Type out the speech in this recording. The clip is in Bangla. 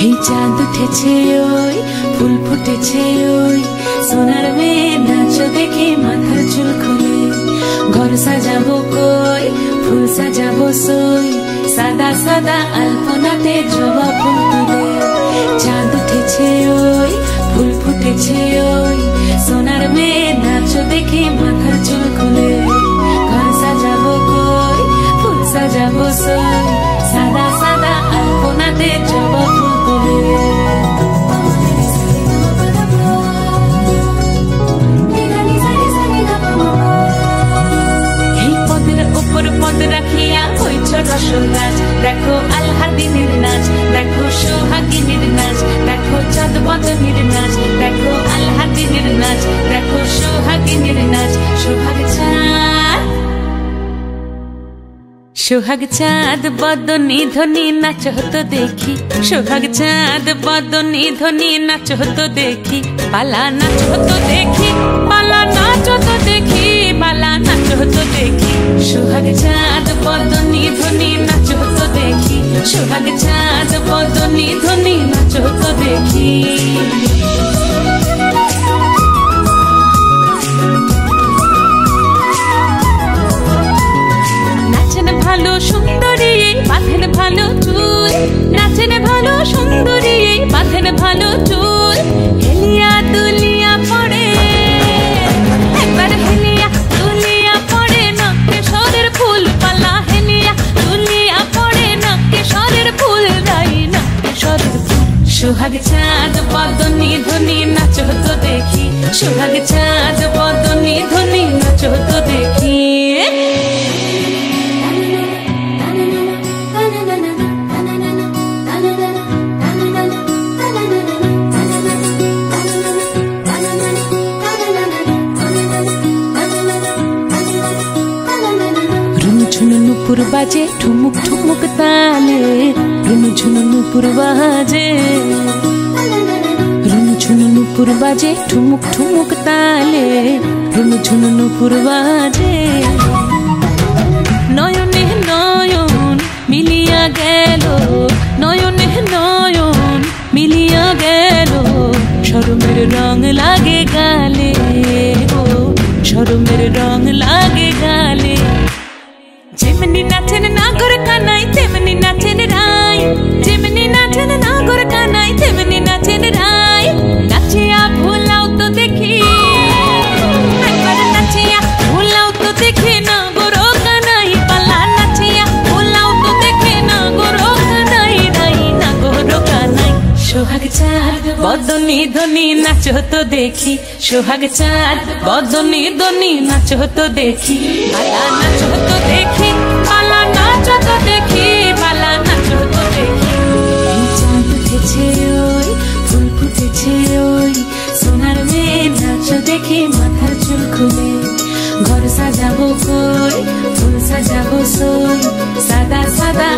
এই চাঁদ উঠেছে ওই ফুল ফুটেছে ওই সোনার মেয়ে নাচো দেখে মাথার চুল খুলে ঘর সাজাবো কই ফুল সাজাবো সই সাদা সাদা আলপনাতে জবা ফুল তুলে চাঁদ উঠেছে ওই ফুল ফুটেছে ওই সোনার মেয়ে নাচো দেখে মাথার চুল খুলে ঘর সাজাবো কই ফুল সাজাবো সই সাদা সাদা আলপনাতে জবা ফুল তুলে পদ রাখিয়া হইছ রসল গাছ দেখো আলহাদিনের নাচ দেখো সোহাগিনীর নাচ দেখো চাঁদ বদনীর নাচ দেখো আলহাদিনের নাচ দেখো সোহাগিনীর নাচ সোহাগ চাঁদ বদনী ধ্বনি নাচ হতো দেখি সোহাগ চাঁদ বদনী ধ্বনি নাচ হতো দেখি পালা নাচ হতো দেখি পালা নাচ হতো দেখি পালা নাচ হতো দেখি সোহাগ চাঁদ বদনী ধ্বনি নাচ হতো দেখি সোহাগ চাঁদ বদনী ধ্বনি নাচ হতো দেখি ভালো সুন্দরী বাঁধেন ভালো চুল নাচেন ভালো সুন্দরী বাঁধেন ভালো চুল হেলিয়া দুলিয়া পড়ে একবার হেলিয়া দুলিয়া পড়ে না কেশরের ফুল পালা হেলিয়া দুলিয়া পড়ে না কেশরের ফুল রাই না কেশরের ফুল সোহাগ চাঁদ বদনী ধ্বনি নাচ হতো দেখি সোহাগ চাঁদ বদনী ধ্বনি নাচ হতো দেখি নুপুর বাজে ঠুমুক ঠুমুক তালে রুনু ঝুনু নুপুর বাজে রুনু ঝুনু নুপুর বাজে ঠুমুক ঠুমুক তালে রুনু ঝুনু নুপুর বাজে নয়নে নয়ন মিলিয়া গেল নয়নে নয়ন মিলিয়া গেল শরমের রং লাগে গালে ও শরমের রং লাগে গালে যেমনি নাচেন নাগর কানাই তেমনি নাচেন রাই যেমনি নাচেন নাগর কানাই তেমনি নাচেন রাই নাচিয়া ভুলাও তো দেখি একবার নাচিয়া ভুলাও তো দেখি নাগর কানাই পালা নাচিয়া ভুলাও তো দেখি নাগর কানাই রাই নাগর কানাই সোহাগ চাঁদ বদনী ধ্বনি নাচ হতো দেখি সোহাগ চাঁদ বদনী ধ্বনি নাচ হতো দেখি পালা নাচ হতো দেখি পালা নাচ হতো দেখি পালা নাচ হতো দেখি চাঁদ উঠেছে ওই ফুল ফুটেছে ওই সোনার মেয়ে নাচ দেখি মাথার চুল খুলে ঘর সাজাবো কই ফুল সাজাবো সই সাদা সাদা